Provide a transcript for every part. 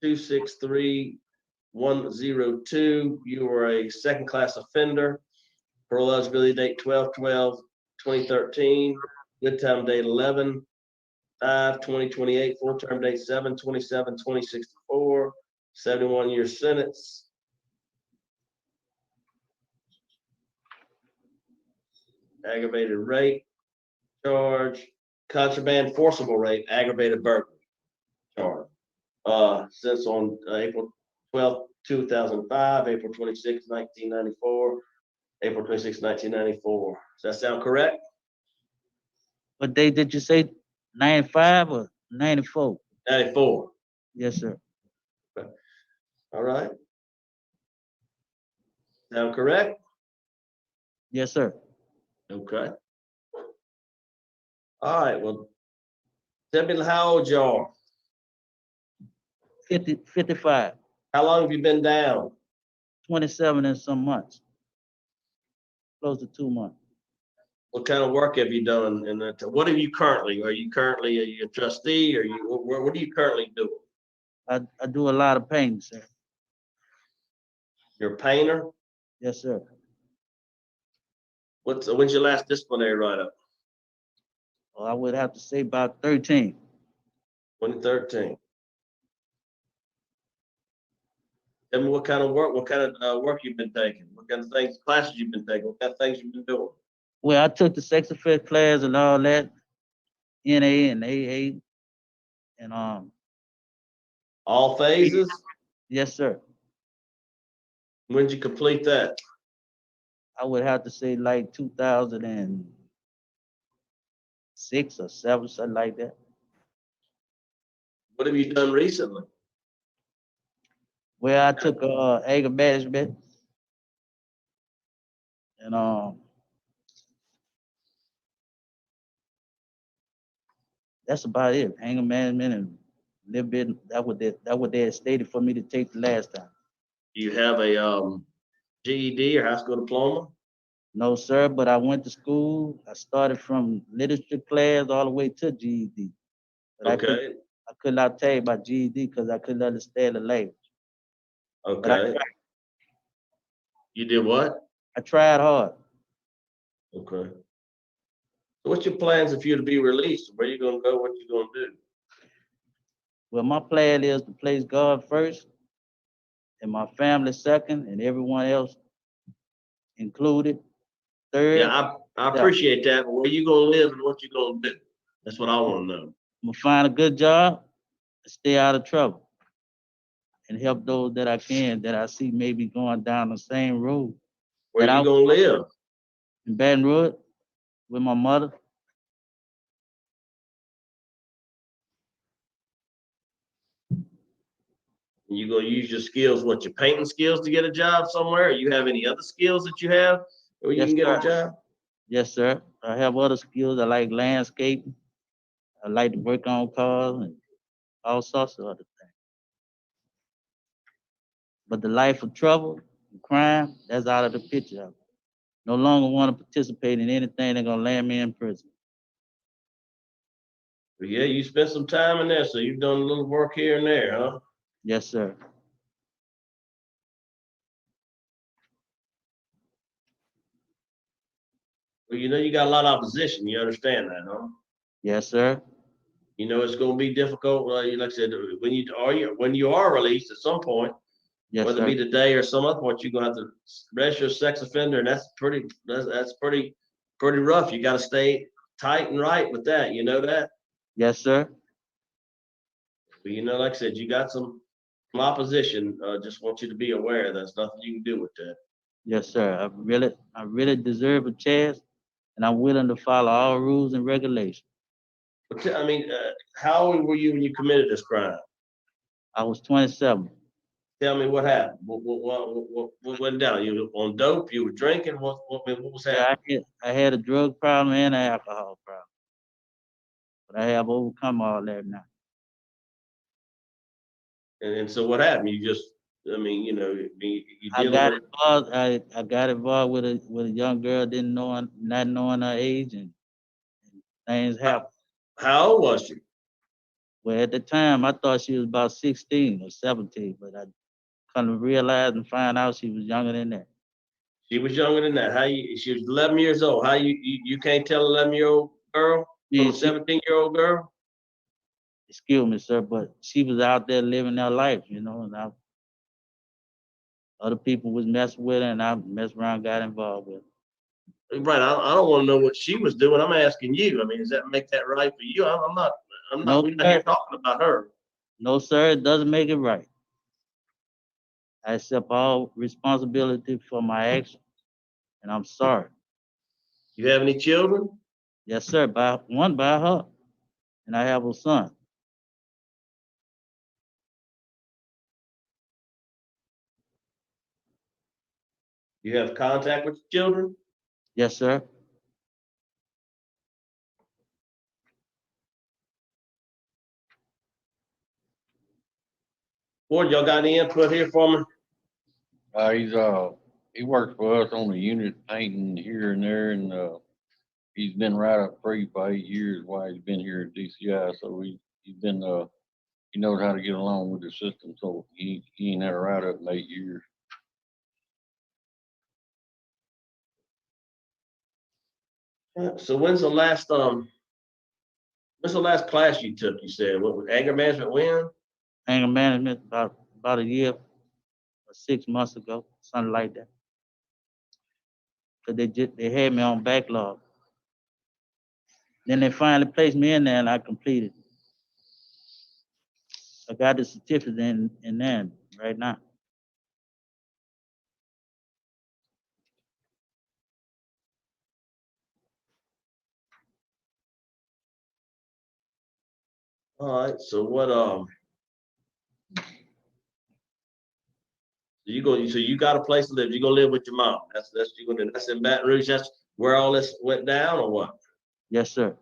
263102. You were a second class offender. Parole eligibility date 12/12/2013. Good time date 11/5/2028. Full term date 7/27/2064. 71-year sentence. Aggravated rape charge, contraband forcible rape, aggravated burglary charge. Since on April 12th, 2005, April 26th, 1994, April 26th, 1994. Does that sound correct? What day did you say? 95 or 94? 94. Yes, sir. All right. Sound correct? Yes, sir. Okay. All right. Well, tell me how old you are. 55, How long have you been down? 27 and some months. Close to 2 months. What kind of work have you done? And what are you currently? Are you a trustee? Or what are you currently doing? I do a lot of painting, sir. You're a painter? Yes, sir. When's your last disciplinary write-up? Well, I would have to say about 13. 2013. Tell me what kind of work you've been taking, what kind of classes you've been taking, what kind of things you've been doing. Well, I took the sex offense class and all that, NA and AA, and All phases? yes, sir. When did you complete that? I would have to say like 2006 or 7, something like that. What have you done recently? Well, I took anger management, and that's about it. Anger management and a little bit. That what they had stated for me to take the last time. Do you have a GED or high school diploma? No, sir, but I went to school. I started from literature class all the way to GED. But Okay. I could not tell you about GED because I couldn't understand the language. But Okay. You did what? I tried hard. Okay. So what's your plans if you're to be released? Where you gonna go? What you gonna do? Well, my plan is to place God first and my family second and everyone else included third. Yeah, I appreciate that. But where you gonna live and what you gonna do? That's what I want to know. I'm gonna find a good job and stay out of trouble and help those that I can that I see maybe going down the same road. Where you gonna live? In Baton Rouge with my mother. You gonna use your skills, what, your painting skills to get a job somewhere? Or you have any other skills that you have where you Yes, can get a sir. job? Yes, sir. I have other skills. I like landscaping. I like to work on cars and all sorts of other things. But the life of trouble and crime, that's out of the picture. No longer want to participate in anything that's gonna land me in prison. But yeah, you spent some time in there, so you've done a little work here and there, huh? Yes, sir. Well, you got a lot of opposition. You understand that, huh? Yes, sir. You know it's gonna be difficult. Like I said, when you are released at some point, Yes, whether it sir. be today or some other point, you're gonna have to register a sex offender, and that's pretty rough. You got to stay tight and right with that. You know that. Yes, sir. But like I said, you got some opposition. Just want you to be aware there's nothing you can do with that. Yes, sir. I really deserve a chance, and I'm willing to follow all rules and regulations. But how old were you when you committed this crime? I was 27. Tell me what happened. What went down? You were on dope? You were drinking? What was happening? Yeah, I had a drug problem and an alcohol problem, but I have overcome all that now. And so what happened? You just, you I dealing got with. involved. I got involved with a young girl, not knowing her age, and things happened. How old was she? Well, at the time, I thought she was about 16 or 17, but I couldn't realize and find out she was younger than that. She was younger than that. She was 11 years old. How you can't tell 11-year-old girl from a 17-year-old girl? Excuse me, sir, but she was out there living their life, and other people was messing with her, and I messed around, got involved with her. Right. I don't want to know what she was doing. I'm asking you. I mean, does that make that right for you? I'm not. No, We're not here talking about her. No, sir, it doesn't make it right. I accept all responsibility for my actions, and I'm sorry. You have any children? Yes, sir. One by her, and I have a son. You have contact with your children? Yes, sir. Board, y'all got any input here for me? He works for us on the unit painting here and there, and he's been right up free for 8 years while he's been here at DCI. So he's been he knows how to get along with the system. So he ain't had a write up in 8 years. So when's the last class you took? You said what was anger management when? Anger management about a year or 6 months ago, something like that. Cause they had me on backlog. Then they finally placed me in there, and I completed. I got the certificate in there right now. All right. So what so you got a place to live. You gonna live with your mom. That's in Baton Rouge. That's where all this went down, or what? Yes, sir.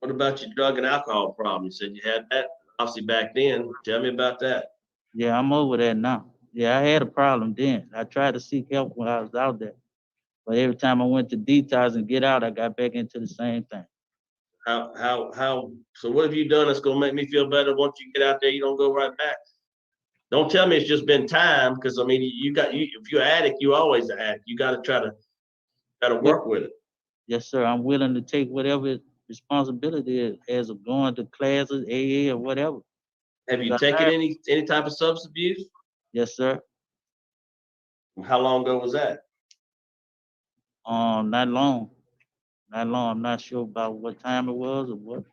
What about your drug and alcohol problem? You said you had that obviously back then. Tell me about that. Yeah, I'm over that now. Yeah, I had a problem then. I tried to seek help when I was out there. But every time I went to detox and get out, I got back into the same thing. So what have you done that's gonna make me feel better once you get out there, you don't go right back? Don't tell me it's just been time, because I mean, if you're an addict, you always an addict. You gotta try to work with it. Yes, sir. I'm willing to take whatever responsibility is as of going to classes, AA, or whatever. Have you taken any type of substance abuse? Yes, sir. How long ago was that? Not long. Not long. I'm not sure about what time it was or what,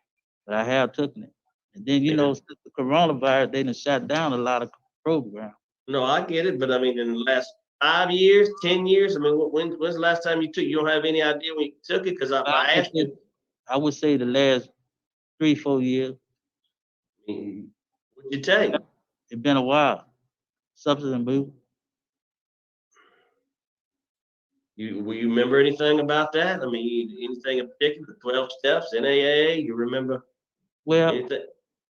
but I have taken it. And then, since the coronavirus, they done shut down a lot of programs. No, I get it, but I mean, in the last 5 years, 10 years, I mean, when's the last time you took? You don't have any idea when you took it, because I asked you. I would say the last 3-4 years. What'd you take? It's been a while. Substance abuse. Will you remember anything about that? I mean, anything in particular? 12 steps, NAA? You remember? Well, anything?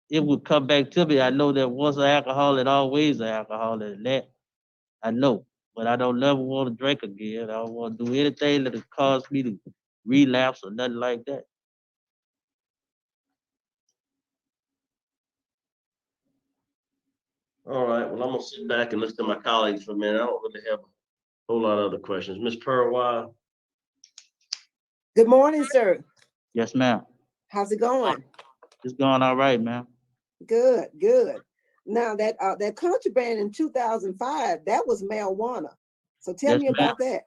It would come back to me. I know that once an alcoholic, always an alcoholic. That I know, but I don't never want to drink again. I don't want to do anything that would cause me to relapse or nothing like that. All right. Well, I'm gonna sit back and listen to my colleagues for a minute. I don't really have a whole lot of other questions. Ms. Purwile. Good morning, sir. Yes, ma'am. How's it going? It's going all right, ma'am. Good, good. Now that contraband in 2005, that was marijuana. So tell me about that.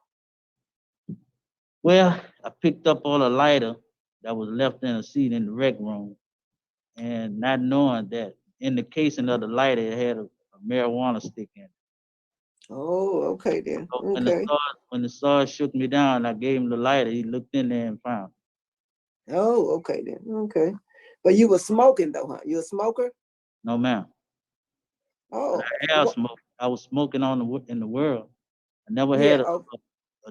Well, I picked up on a lighter that was left in a seat in the rec room, and not knowing that in the casing of the lighter, it had a marijuana stick in it. Oh, okay then. So Okay. when the sergeant shook me down, I gave him the lighter. He looked in there and found it. Oh, okay then. Okay. But you were smoking though, huh? You a smoker? No, ma'am. Oh. I have smoked. I was smoking in the world. I never had a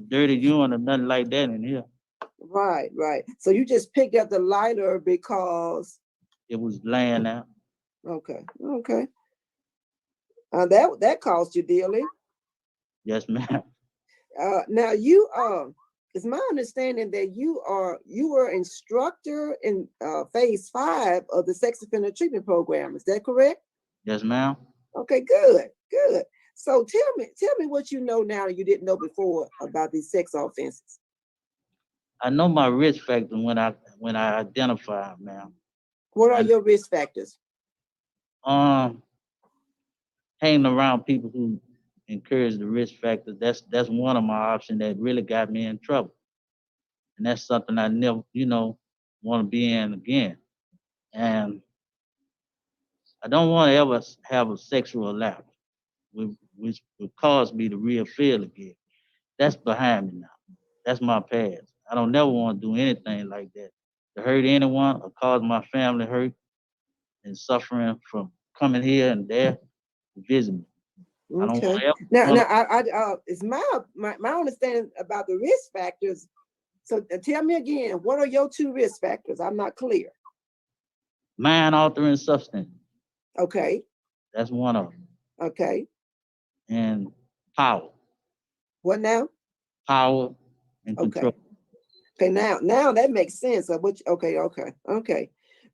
dirty urine or nothing like that in here. Right, right. So you just picked up the lighter because it was laying out. Okay, okay. That cost you dearly. Yes, ma'am. Now you it's my understanding that you were instructor in phase 5 of the sex offender treatment program. Is that correct? Yes, ma'am. Okay, good, good. So tell me what you know now you didn't know before about these sex offenses. I know my risk factor when I identify 'em, ma'am. What are And your risk factors? hanging around people who encourage the risk factor, that's one of my options that really got me in trouble. And that's something I never, want to be in again. And I don't want to ever have a sexual lapse, which would cause me to re-offend again. That's behind me now. That's my past. I don't never want to do anything like that to hurt anyone or cause my family hurt and suffering from coming here and there to visit me. I don't want Okay. to ever Now, wanna- it's my understanding about the risk factors. So tell me again, what are your 2 risk factors? I'm not clear. mind altering substance. Okay, That's one of them. okay. And power, What now? power and Okay. control. Okay, now that makes sense. Of which, okay.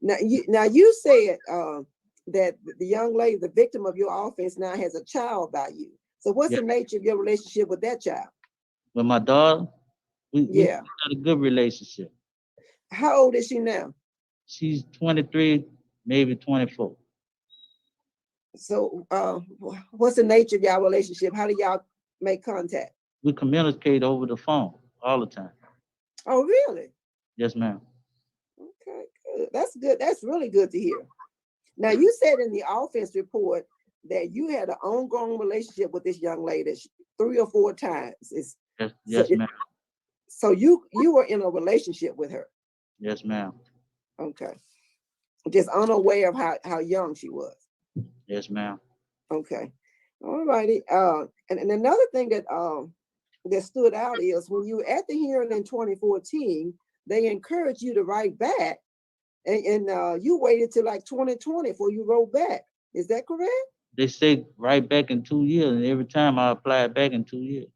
Now you said that the young lady, the victim of your offense, now has a child by you. So what's Yeah. the nature of your relationship with that child? With my daughter, we Yeah. got a good relationship. How old is she now? She's 23, maybe 24. So what's the nature of y'all relationship? How do y'all make contact? We communicate over the phone all the time. Oh, really? Yes, ma'am. Okay, good. That's good. That's really good to hear. Now, you said in the offense report that you had an ongoing relationship with this young lady 3 or 4 times. Yes, ma'am. So you were in a relationship with her. Yes, ma'am. Okay. Just unaware of how young she was. Yes, ma'am. Okay. All righty. And another thing that stood out is when you were at the hearing in 2014, they encouraged you to write back, and you waited till like 2020 before you wrote back. Is that correct? They say right back in 2 years, and every time I applied back in 2 years.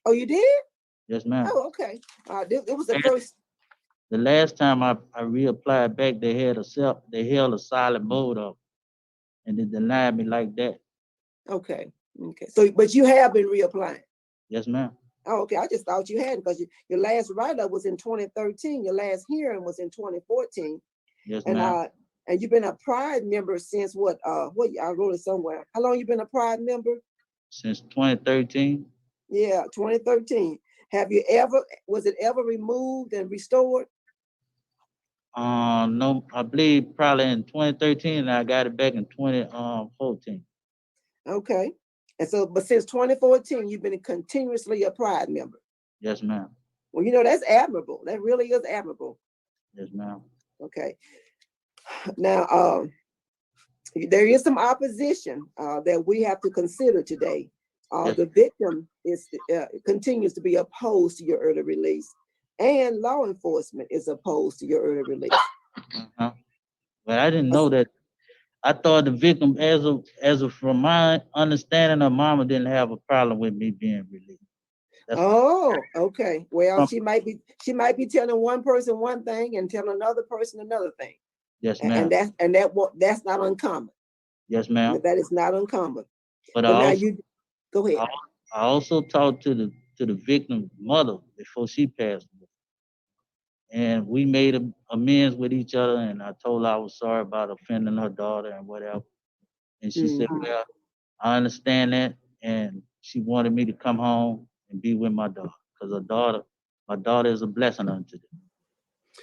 Oh, you did? Yes, ma'am. Oh, okay. It was the first. The last time I reapplied back, they held a silent mode up, and they denied me like that. Okay. So, but you have been reapplying. Yes, ma'am. Oh, okay. I just thought you hadn't, because your last write-up was in 2013. Your last hearing was in 2014. Yes, And ma'am. and you've been a Pride member since what I wrote it somewhere. How long you been a Pride member? Since 2013. Yeah, 2013. Was it ever removed and restored? No, I believe probably in 2013, and I got it back in 2014. Okay. And so, but since 2014, you've been continuously a Pride member. Yes, ma'am. Well, that's admirable. That really is admirable. Yes, ma'am. Okay. Now, there is some opposition that we have to consider today. Yes. The victim continues to be opposed to your early release, and law enforcement is opposed to your early release. Uh-huh. But I didn't know that. I thought the victim, as of from my understanding, her mama didn't have a problem with me being released. Oh, okay. Well, Um, she might be telling one person one thing and telling another person another thing. Yes, ma'am. And that's not uncommon. Yes, ma'am. That is not uncommon. But But now you go ahead. I also talked to the victim's mother before she passed away, and we made amends with each other. And I told her I was sorry about offending her daughter and whatever. And she said, Mhm. "Well, I understand that," and she wanted me to come home and be with my daughter, because my daughter is a blessing unto them.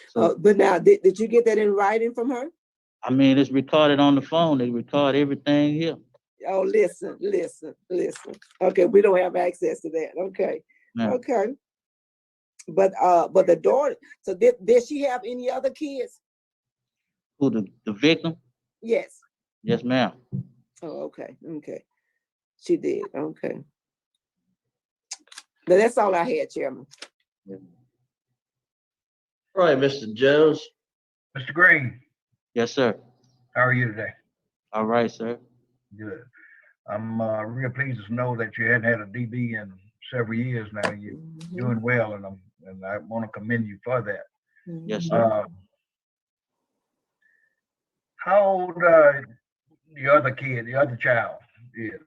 So But now, did you get that in writing from her? I mean, it's recorded on the phone. They record everything here. Oh, listen. Okay, we don't have access to that. Okay. Now, Okay. But the daughter, so did she have any other kids? who the victim? Yes. Yes, ma'am. Oh, okay. She did. Okay. Now, that's all I had, Chairman. Yes, All right, Mr. Jones. Mr. Green, yes, sir. how are you today? All right, sir. Good. I'm real pleased to know that you hadn't had a DB in several years now. You're doing well, and I want to commend you for that. Yes, sir. How old the other child is?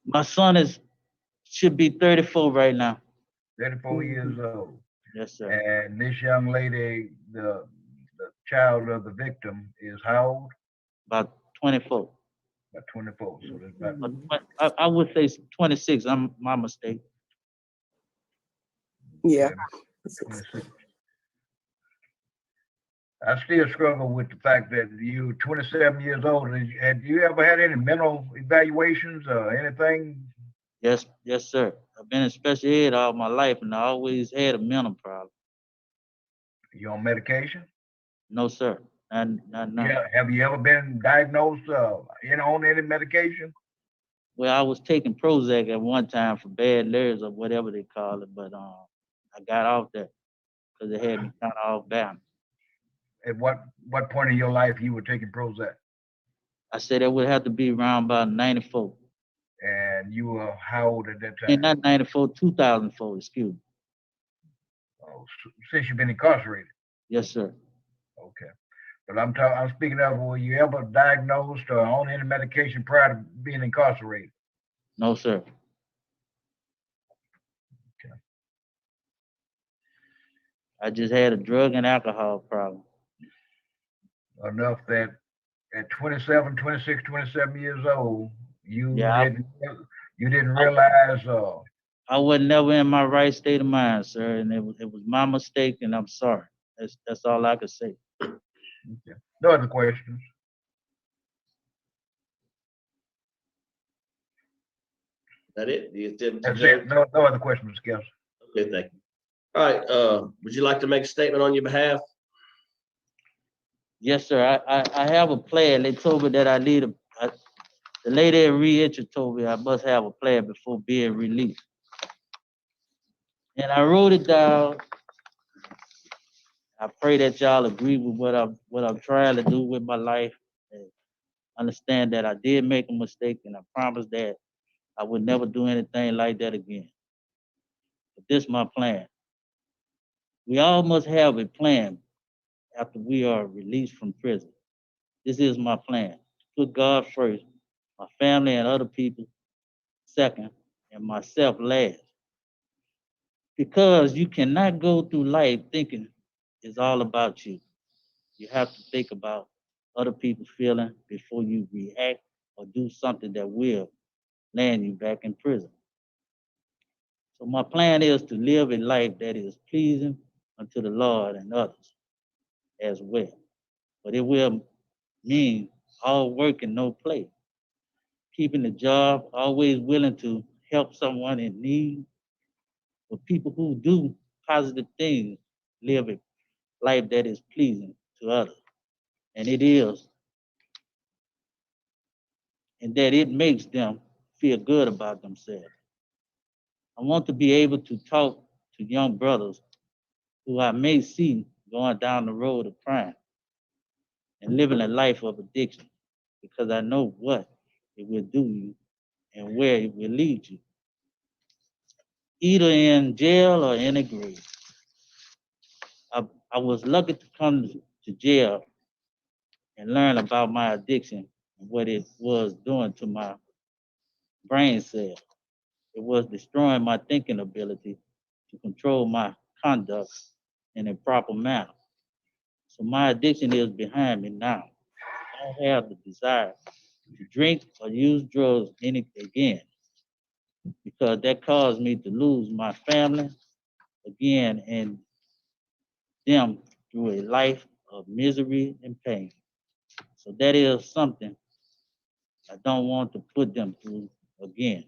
My son should be 34 right now. 34 years old. Yes, sir. And this young lady, the child of the victim, is how old? About 24. About 24. So that's about I would say 26. My mistake. Yeah. 26. I still struggle with the fact that you're 27 years old. Had you ever had any mental evaluations or anything? Yes, sir. I've been in special ed all my life, and I always had a mental problem. You on medication? No, sir. Not now. Yeah. Have you ever been diagnosed on any medication? Well, I was taking Prozac at one time for bad nerves or whatever they call it, but I got off that because it had me kind of off balance. At what point in your life you were taking Prozac? I said it would have to be around about 94. And you were how old at that And time? not 94, 2004, excuse me. Oh, since you've been incarcerated. Yes, sir. Okay. But I'm speaking of, were you ever diagnosed or on any medication prior to being incarcerated? No, sir. Okay. I just had a drug and alcohol problem. Enough that at 27 years old, you Yeah, didn't realize I wasn't never in my right state of mind, sir, and it was my mistake, and I'm sorry. That's all I could say. okay. No other questions. That it? Do you think- That's it. No other questions, Mr. Kelso. Okay, thank you. All right, would you like to make a statement on your behalf? Yes, sir. I have a plan. They told me that I need the lady at reentry told me I must have a plan before being released. And I wrote it down. I pray that y'all agree with what I'm trying to do with my life and understand that I did make a mistake, and I promise that I would never do anything like that again. But this is my plan. We all must have a plan after we are released from prison. This is my plan. Put God first, my family and other people second, and myself last. Because you cannot go through life thinking it's all about you. You have to think about other people's feeling before you react or do something that will land you back in prison. So my plan is to live a life that is pleasing unto the Lord and others as well. But it will mean all work and no play. Keeping the job, always willing to help someone in need. For people who do positive things, live a life that is pleasing to others. And it is. And that it makes them feel good about themselves. I want to be able to talk to young brothers who I may see going down the road of crime and living a life of addiction, because I know what it will do you and where it will lead you, either in jail or in a grave. I was lucky to come to jail and learn about my addiction and what it was doing to my brain cells. It was destroying my thinking ability to control my conduct in a proper manner. So my addiction is behind me now. I don't have the desire to drink or use drugs again, because that caused me to lose my family again and them through a life of misery and pain. So that is something I don't want to put them through again.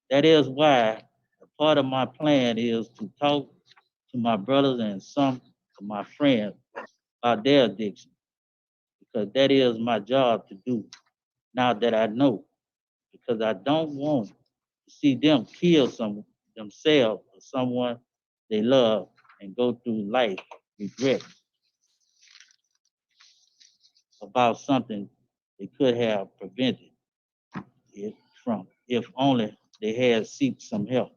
That is why a part of my plan is to talk to my brothers and some of my friends about their addiction, because that is my job to do now that I know, because I don't want to see them kill themselves or someone they love and go through life regret about something they could have prevented it from, if only they had seek some help.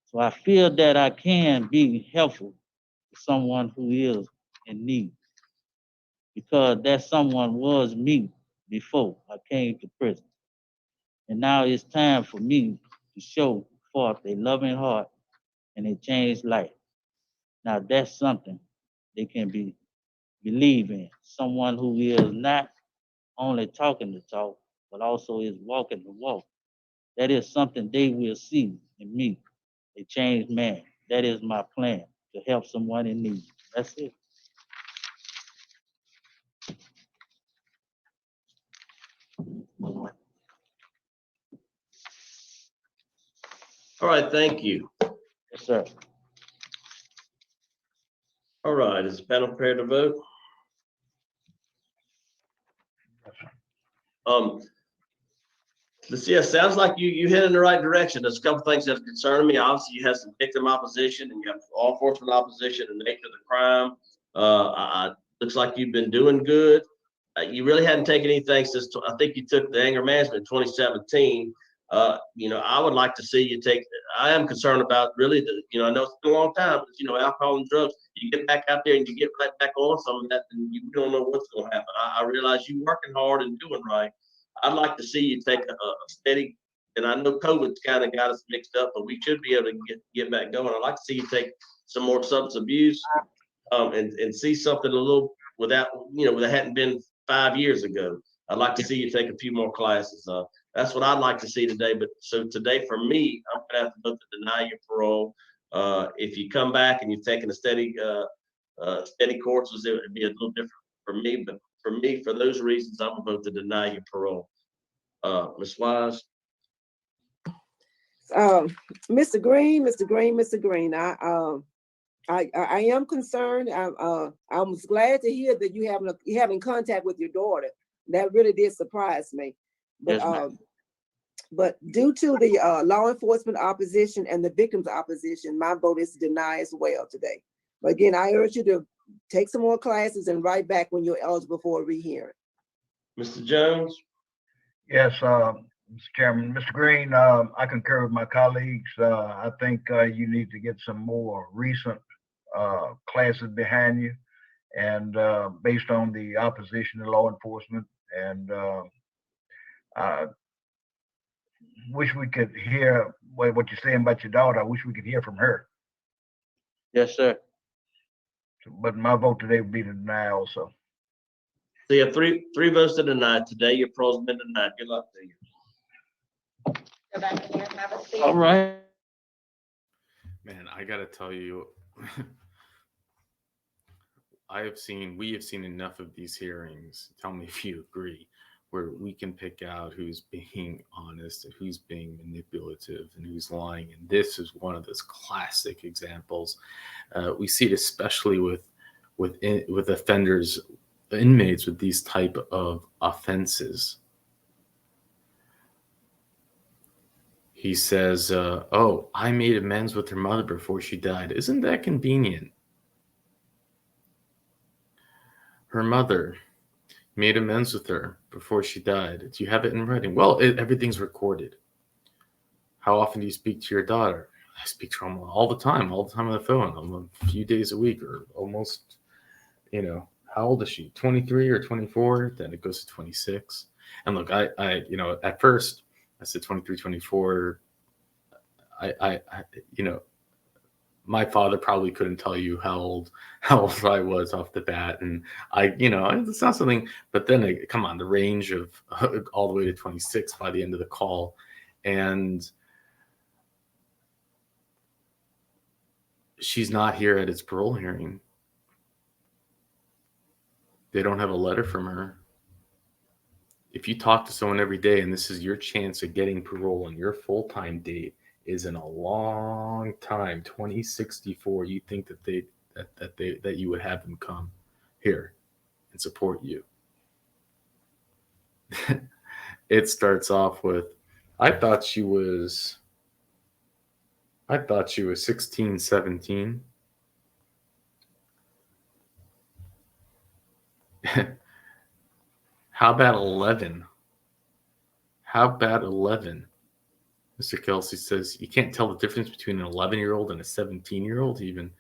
So I feel that I can be helpful to someone who is in need, because that someone was me before I came to prison. And now it's time for me to show forth a loving heart and a changed life. Now that's something they can believe in. Someone who is not only talking the talk, but also is walking the walk. That is something they will see in me, a changed man. That is my plan, to help someone in need. That's it. All right, thank you. Yes, sir. All right, is the panel prepared to vote? Let's see, it sounds like you head in the right direction. There's a couple things that concern me. Obviously, you have some victim opposition and you have law enforcement opposition and nature of the crime. Looks like you've been doing good. You really hadn't taken anything since, I think you took the anger management in 2017. I would like to see you take, I am concerned about really I know it's been a long time, but alcohol and drugs, you get back out there and you get right back on some of that and you don't know what's going to happen. I realize you working hard and doing right. I'd like to see you take a steady, and I know COVID's kind of got us mixed up, but we should be able to get back going. I'd like to see you take some more substance abuse, and see something a little without, that hadn't been 5 years ago. I'd like to see you take a few more classes. That's what I'd like to see today. But so today for me, I'm gonna have to vote to deny your parole. If you come back and you've taken a steady courses, it would be a little different for me. But for me, for those reasons, I'm gonna vote to deny your parole. Ms. Wise? Mr. Green, Mr. Green, I am concerned. I was glad to hear that you having contact with your daughter. That really did surprise me. But Yes, ma'am. but due to the law enforcement opposition and the victims opposition, my vote is denied as well today. But again, I urge you to take some more classes and write back when you're eligible for a rehearing. Mr. Jones? Yes, Mr. Chairman, Mr. Green, I concur with my colleagues. I think you need to get some more recent classes behind you, and based on the opposition to law enforcement. And I wish we could hear what you're saying about your daughter. I wish we could hear from her. Yes, sir. But my vote today would be to deny also. So you have three votes to deny. Today, your parole's been denied. Good luck to you. Go back in here and have a seat. All right. Man, I gotta tell you, we have seen enough of these hearings. Tell me if you agree, where we can pick out who's being honest and who's being manipulative and who's lying. And this is one of those classic examples. We see it especially with offenders, inmates with these type of offenses. He says, oh, I made amends with her mother before she died. Isn't that convenient? Her mother made amends with her before she died. Do you have it in writing? Well, everything's recorded. How often do you speak to your daughter? I speak to her all the time on the phone, a few days a week, or almost, how old is she? 23 or 24? Then it goes to 26. And look, I at first I said 23, 24. I my father probably couldn't tell you how old I was off the bat. And it's not something, but then come on, the range of all the way to 26 by the end of the call. And she's not here at his parole hearing. They don't have a letter from her. If you talk to someone every day and this is your chance of getting parole and your full-time date is in a long time, 2064, you think that you would have them come here and support you. It starts off with, I thought she was 16, 17. How about 11? How about 11? Mr. Kelsey says you can't tell the difference between an 11-year-old and a 17-year-old even.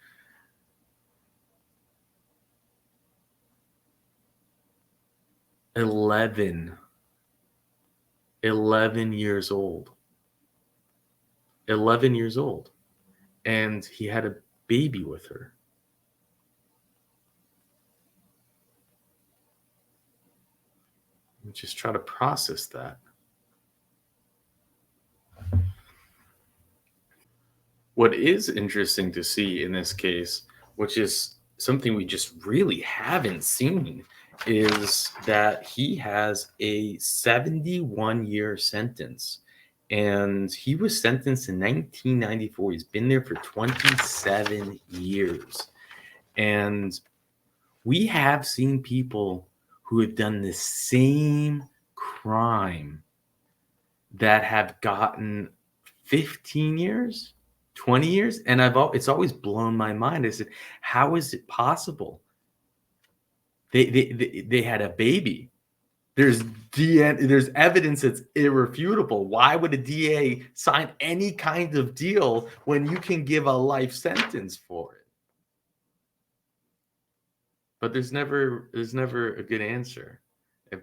Eleven years old. 11 years old. And he had a baby with her. Just try to process that. What is interesting to see in this case, which is something we just really haven't seen, is that he has a 71-year sentence. And he was sentenced in 1994. He's been there for 27 years. And we have seen people who have done the same crime that have gotten 15 years, 20 years. And it's always blown my mind. I said, how is it possible? They had a baby. There's evidence that's irrefutable. Why would a DA sign any kind of deal when you can give a life sentence for it? But there's never a good answer.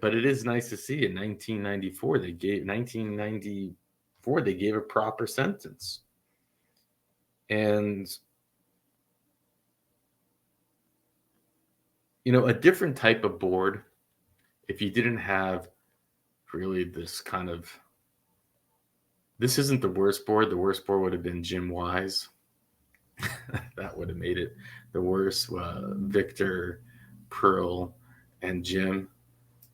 But it is nice to see in 1994 they gave a proper sentence. And a different type of board, if you didn't have really this isn't the worst board. The worst board would have been Jim Wise. That would have made it the worst. Victor, Pearl, and Jim.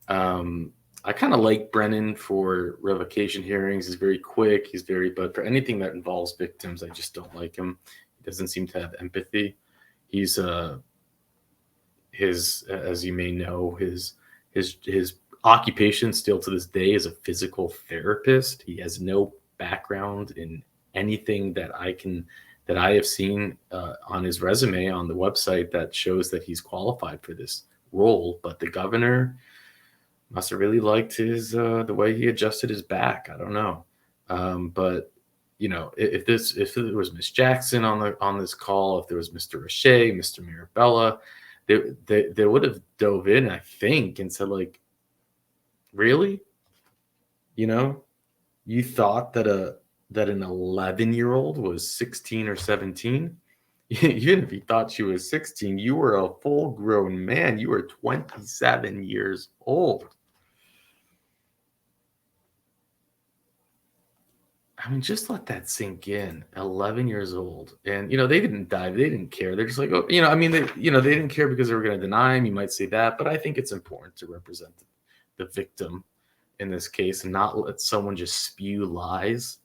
I kind of like Brennan for revocation hearings. He's very quick. But for anything that involves victims, I just don't like him. He doesn't seem to have empathy. He's as you may know, his occupation still to this day is a physical therapist. He has no background in anything that I have seen on his resume on the website that shows that he's qualified for this role. But the governor must have really liked his the way he adjusted his back. I don't know. But if it was Miss Jackson on this call, if there was Mr. Richer, Mr. Mirabella, they would have dove in, I think, and said, like, really? You thought that an 11-year-old was 16 or 17? Even if you thought she was 16, you were a full-grown man. You were 27 years old. I mean, just let that sink in. 11 years old. And, they didn't die. They didn't care. They're just like, oh, they didn't care because they were going to deny him. You might say that, but I think it's important to represent the victim in this case and not let someone just spew lies,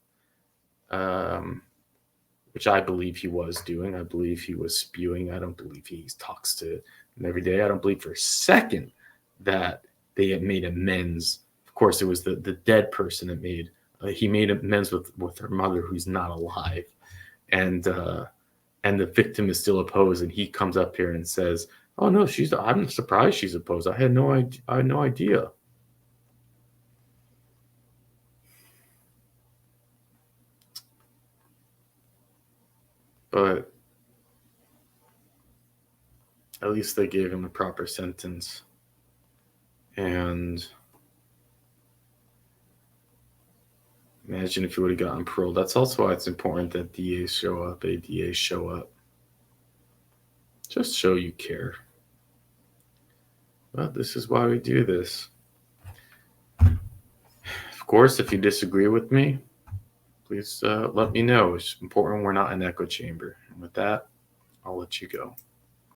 which I believe he was doing. I believe he was spewing. I don't believe he talks to him every day. I don't believe for a second that they had made amends. Of course, it was the dead person that he made amends with her mother, who's not alive, and the victim is still opposed, and he comes up here and says, "Oh no, I'm surprised she's opposed. I had no idea." But at least they gave him a proper sentence, and imagine if he would have gotten parole. That's also why it's important that DAs show up, ADAs show up. Just show you care. Well, this is why we do this. Of course, if you disagree with me, please let me know. It's important we're not an echo chamber. And with that, I'll let you go.